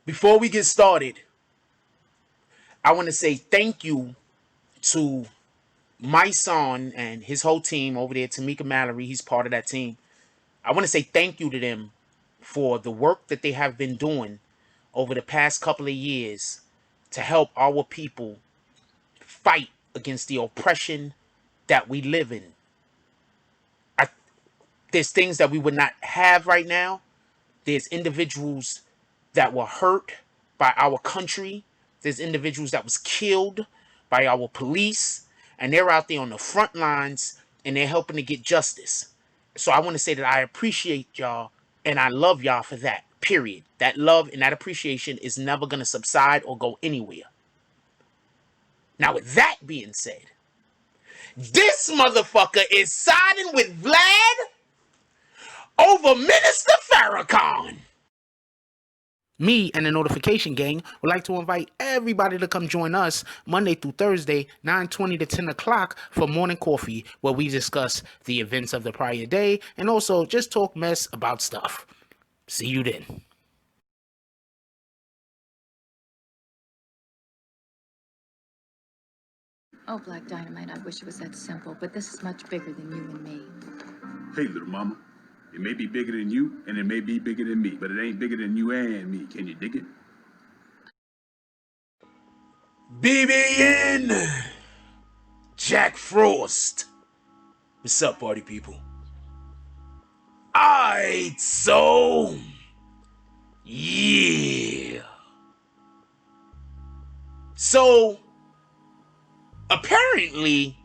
Before we get started, I want to say thank you to Mysonne and his whole team over there, Tamika Mallory. He's part of that team. I want to say thank you to them for the work that they have been doing over the past couple of years to help our people fight against the oppression that we live in. There's things that we would not have right now. There's individuals that were hurt by our country. There's individuals that was killed by our police, and they're out there on the front lines and they're helping to get justice. So I want to say that I appreciate y'all and I love y'all for that, period. That love and that appreciation is never going to subside or go anywhere. Now, with that being said, this motherfucker is siding with Vlad over Minister Farrakhan. Me and the Notification Gang would like to invite everybody to come join us Monday through Thursday, 9:20 to 10 o'clock for morning coffee, where we discuss the events of the prior day and also just talk mess about stuff. See you then. Oh, Black Dynamite, I wish it was that simple, but this is much bigger than you and me. Hey, little mama. It may be bigger than you, and it may be bigger than me, but it ain't bigger than you and me. Can you dig it? BBN Jack Frost. What's up, party people? Alright, so yeah. So apparently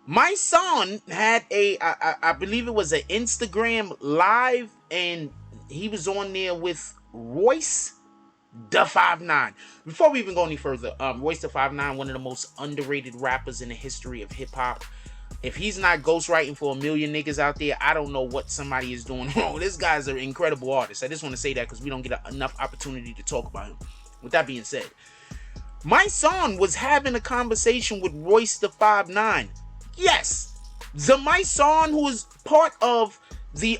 Mysonne had I believe it was an Instagram live, and he was on there with Royce da 5'9". Before we even go any further, Royce da 5'9", one of the most underrated rappers in the history of hip hop. If he's not ghostwriting for a million niggas out there, I don't know what somebody is doing wrong. This guy's an incredible artist. I just want to say that because we don't get enough opportunity to talk about him. With that being said, Mysonne was having a conversation with Royce da 5'9". Yes, the Mysonne, who is part of the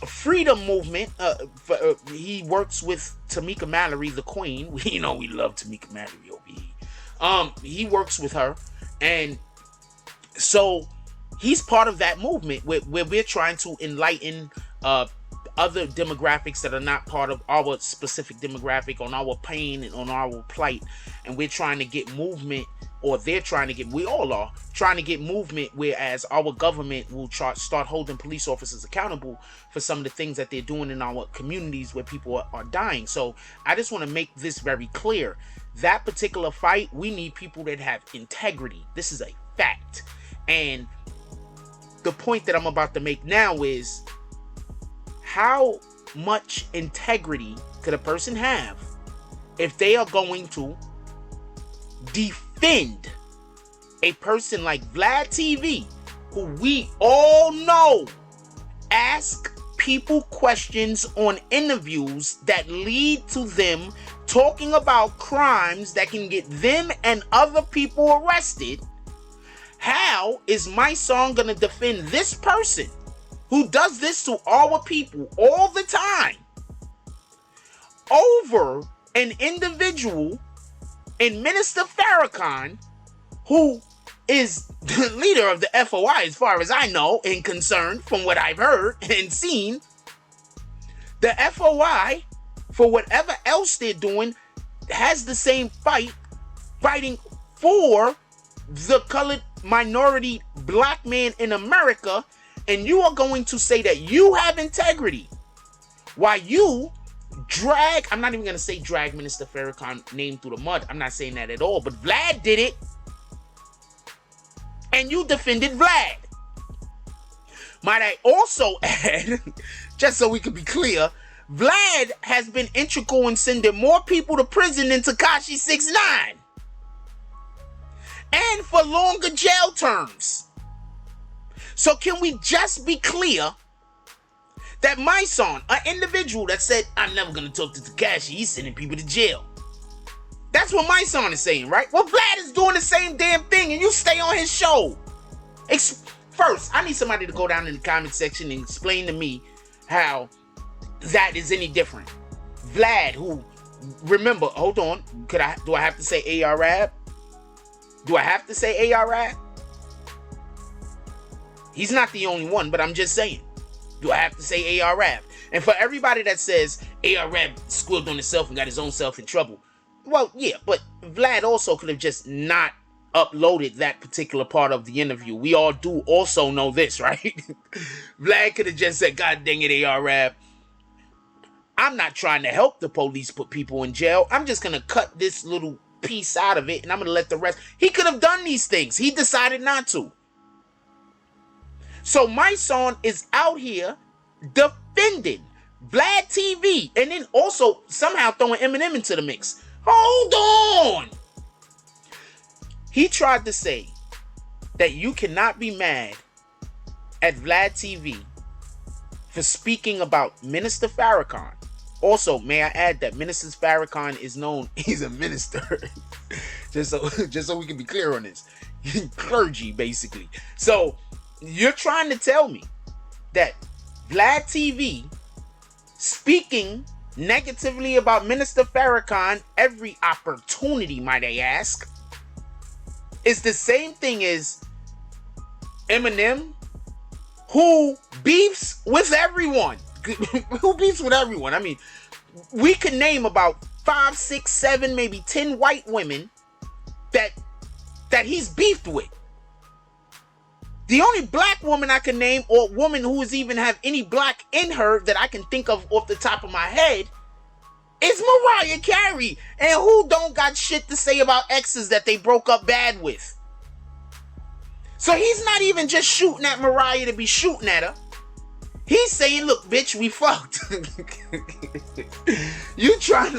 freedom movement. He works with Tamika Mallory, the queen. We love Tamika Mallory over here. He works with her, and so he's part of that movement where we're trying to enlighten other demographics that are not part of our specific demographic on our pain and on our plight, and we're trying to get movement, or we all are trying to get movement, whereas our government will start holding police officers accountable for some of the things that they're doing in our communities where people are dying. So I just want to make this very clear. That particular fight, we need people that have integrity. This is a fact. And the point that I'm about to make now is, how much integrity could a person have if they are going to defend a person like Vlad TV, who we all know ask people questions on interviews that lead to them talking about crimes that can get them and other people arrested? How is Mysonne gonna defend this person who does this to our people all the time over an individual in Minister Farrakhan, who is the leader of the FOI as far as I know and concerned, from what I've heard and seen? The FOI, for whatever else they're doing, has the same fighting for the colored minority black man in America, and you are going to say that you have integrity while you I'm not even going to say drag Minister Farrakhan name through the mud. I'm not saying that at all, but Vlad did it, and you defended Vlad. Might I also add, just so we can be clear, Vlad has been integral in sending more people to prison than Tekashi 6ix9ine, and for longer jail terms. So can we just be clear that Mysonne, an individual that said, I'm never going to talk to Tekashi, he's sending people to jail. That's what Mysonne is saying, right? Well, Vlad is doing the same damn thing, and you stay on his show. First, I need somebody to go down in the comment section and explain to me how that is any different. Vlad, who, remember, hold on, do I have to say Arab? Do I have to say Arab? He's not the only one, but I'm just saying. Do I have to say Arab? And for everybody that says Arab squealed on himself and got his own self in trouble, well, yeah, but Vlad also could have just not uploaded that particular part of the interview. We all do also know this, right? Vlad could have just said, God dang it, Arab, I'm not trying to help the police put people in jail. I'm just going to cut this little piece out of it and I'm going to let the rest. He could have done these things. He decided not to. So Mysonne is out here defending Vlad TV and then also somehow throwing Eminem into the mix. Hold on. He tried to say that you cannot be mad at Vlad TV for speaking about Minister Farrakhan. Also, may I add that Minister Farrakhan is known, he's a minister. just so we can be clear on this. Clergy, basically. So, you're trying to tell me that Vlad TV speaking negatively about Minister Farrakhan every opportunity, might I ask, is the same thing as Eminem, who beefs with everyone. Who beefs with everyone? I mean, we could name about 5, 6, 7, maybe 10 white women that he's beefed with. The only black woman I can name, or woman who is even have any black in her that I can think of off the top of my head, is Mariah Carey. And who don't got shit to say about exes that they broke up bad with? So he's not even just shooting at Mariah to be shooting at her. He's saying, look, bitch, we fucked. You trying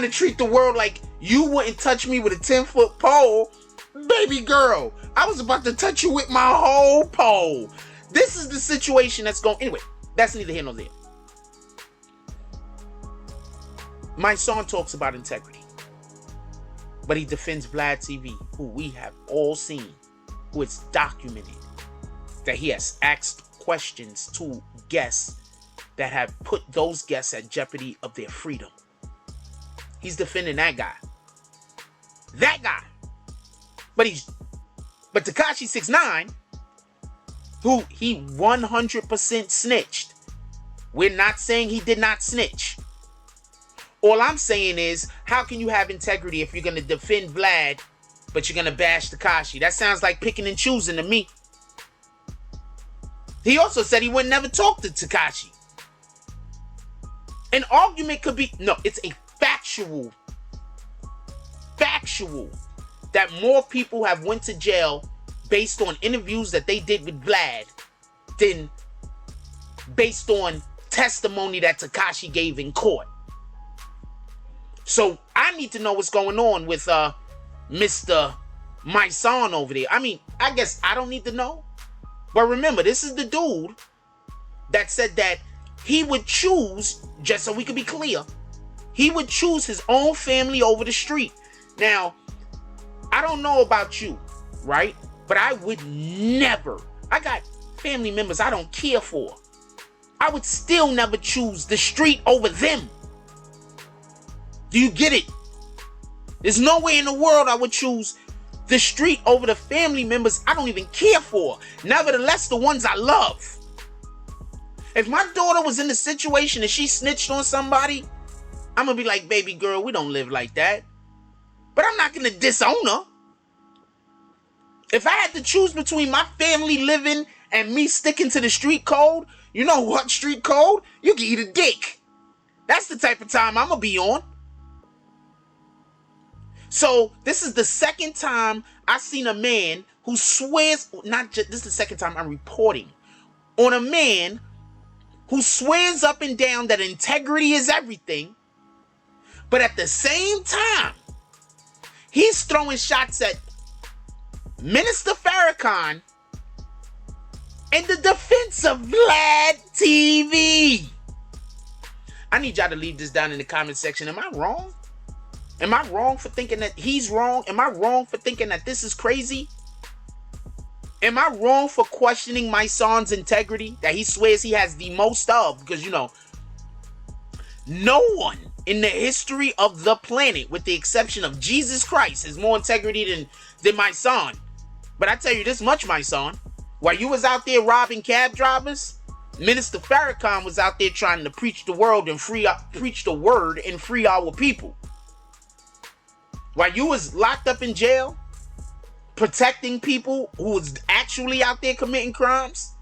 to treat the world like you wouldn't touch me with a 10-foot pole. Baby girl, I was about to touch you with my whole pole. This is the situation that's going. Anyway, that's neither here nor there. Mysonne talks about integrity, but he defends Vlad TV, who we have all seen, who it's documented that he has asked questions to guests that have put those guests at jeopardy of their freedom. He's defending that guy. That guy. But Tekashi 6ix9ine, who he 100% snitched. We're not saying he did not snitch. All I'm saying is, how can you have integrity if you're going to defend Vlad, but you're going to bash Tekashi? That sounds like picking and choosing to me. He also said he would never talk to Tekashi. An argument could be, no, it's a factual, that more people have went to jail based on interviews that they did with Vlad than based on testimony that Tekashi gave in court. So I need to know what's going on with Mr. Mysonne over there. I mean, I guess I don't need to know. But remember, this is the dude that said that he would choose, just so we could be clear, he would choose his own family over the street. Now, I don't know about you, right? But I would never, I got family members I don't care for. I would still never choose the street over them. Do you get it? There's no way in the world I would choose the street over the family members I don't even care for. Nevertheless, the ones I love. If my daughter was in a situation and she snitched on somebody, I'm going to be like, baby girl, we don't live like that. But I'm not going to disown her. If I had to choose between my family living and me sticking to the street code, you know what street code? You can eat a dick. That's the type of time I'm going to be on. So this is the second time I've seen a man who swears, this is the second time I'm reporting on a man who swears up and down that integrity is everything, but at the same time, he's throwing shots at Minister Farrakhan in the defense of Vlad TV. I need y'all to leave this down in the comment section. Am I wrong? Am I wrong for thinking that he's wrong? Am I wrong for thinking that this is crazy? Am I wrong for questioning my son's integrity that he swears he has the most of? Because, you know, No one in the history of the planet, with the exception of Jesus Christ, has more integrity than Mysonne. But I tell you this much, Mysonne. While you was out there robbing cab drivers, Minister Farrakhan was out there trying to preach the word and free our people. While you was locked up in jail, protecting people who was actually out there committing crimes,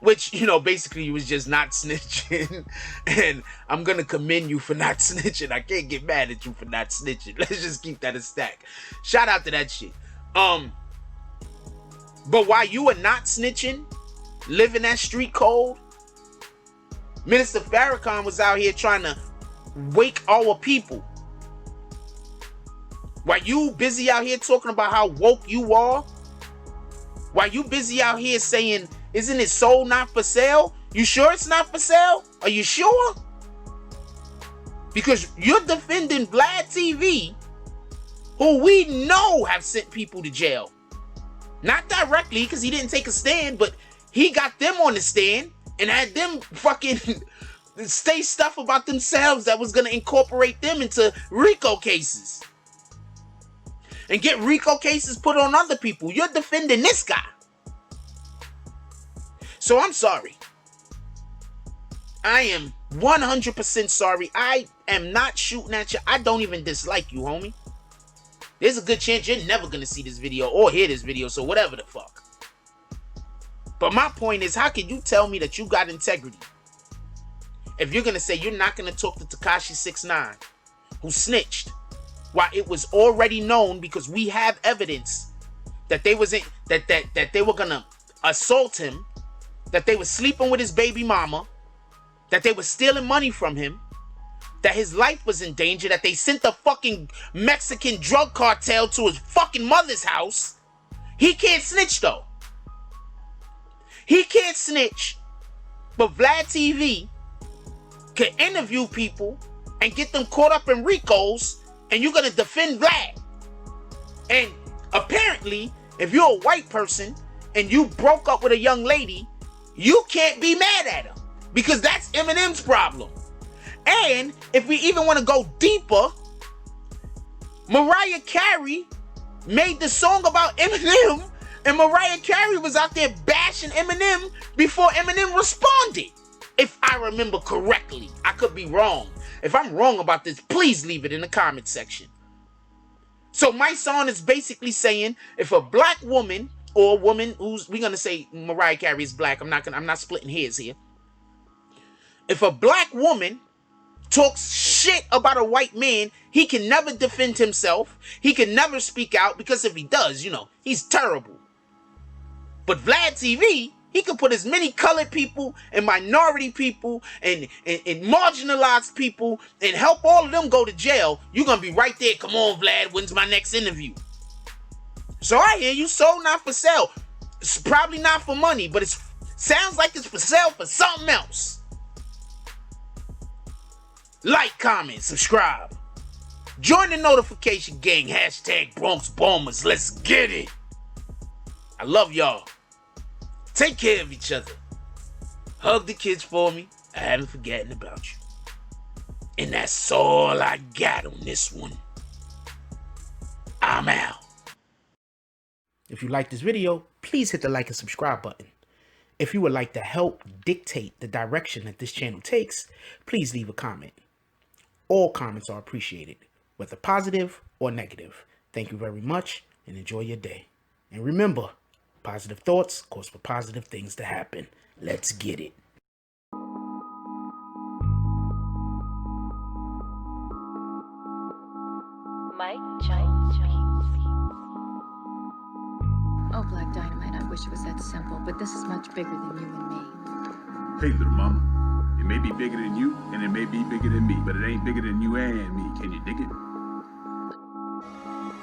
which, you know, basically you was just not snitching. And I'm gonna commend you for not snitching. I can't get mad at you for not snitching. Let's just keep that a stack. Shout out to that shit. But while you were not snitching, living that street code, Minister Farrakhan was out here trying to wake our people. While you busy out here talking about how woke you are, while you busy out here saying, isn't it sold not for sale? You sure it's not for sale? Are you sure? Because you're defending Vlad TV, who we know have sent people to jail. Not directly, because he didn't take a stand, but he got them on the stand and had them fucking say stuff about themselves that was going to incorporate them into RICO cases. And get RICO cases put on other people. You're defending this guy. So I'm sorry. I am 100% sorry. I am not shooting at you. I don't even dislike you, homie. There's a good chance you're never going to see this video or hear this video, so whatever the fuck. But my point is, how can you tell me that you got integrity if you're going to say you're not going to talk to Tekashi 6ix9ine, who snitched, while it was already known, because we have evidence that they was that they were going to assault him, that they were sleeping with his baby mama, that they were stealing money from him, that his life was in danger, that they sent the fucking Mexican drug cartel to his fucking mother's house. He can't snitch though. He can't snitch, but Vlad TV can interview people and get them caught up in RICOs, and you're gonna defend Vlad. And apparently, if you're a white person and you broke up with a young lady, you can't be mad at her, because that's Eminem's problem. And if we even want to go deeper, Mariah Carey made the song about Eminem, and Mariah Carey was out there bashing Eminem before Eminem responded. If I remember correctly. I could be wrong. If I'm wrong about this, please leave it in the comment section. So Mysonne is basically saying, if a black woman, or a woman who's, we're gonna say Mariah Carey is black, I'm not splitting hairs here. If a black woman talks shit about a white man, he can never defend himself. He can never speak out, because if he does, you know, he's terrible. But Vlad TV, he can put as many colored people and minority people and marginalized people and help all of them go to jail. You're going to be right there. Come on, Vlad, when's my next interview? So I hear you sold not for sale. It's probably not for money, but it sounds like it's for sale for something else. Like, comment, subscribe. Join the notification gang. Hashtag Bronx Bombers. Let's get it. I love y'all. Take care of each other. Hug the kids for me. I haven't forgotten about you. And that's all I got on this one. I'm out. If you like this video, please hit the like and subscribe button. If you would like to help dictate the direction that this channel takes, please leave a comment. All comments are appreciated, whether positive or negative. Thank you very much, and enjoy your day. And remember, positive thoughts cause for positive things to happen. Let's get it. Mike Oh, Black Dynamite, I wish it was that simple, but this is much bigger than you and me. Hey, little mama. It may be bigger than you, and it may be bigger than me, but it ain't bigger than you and me. Can you dig it?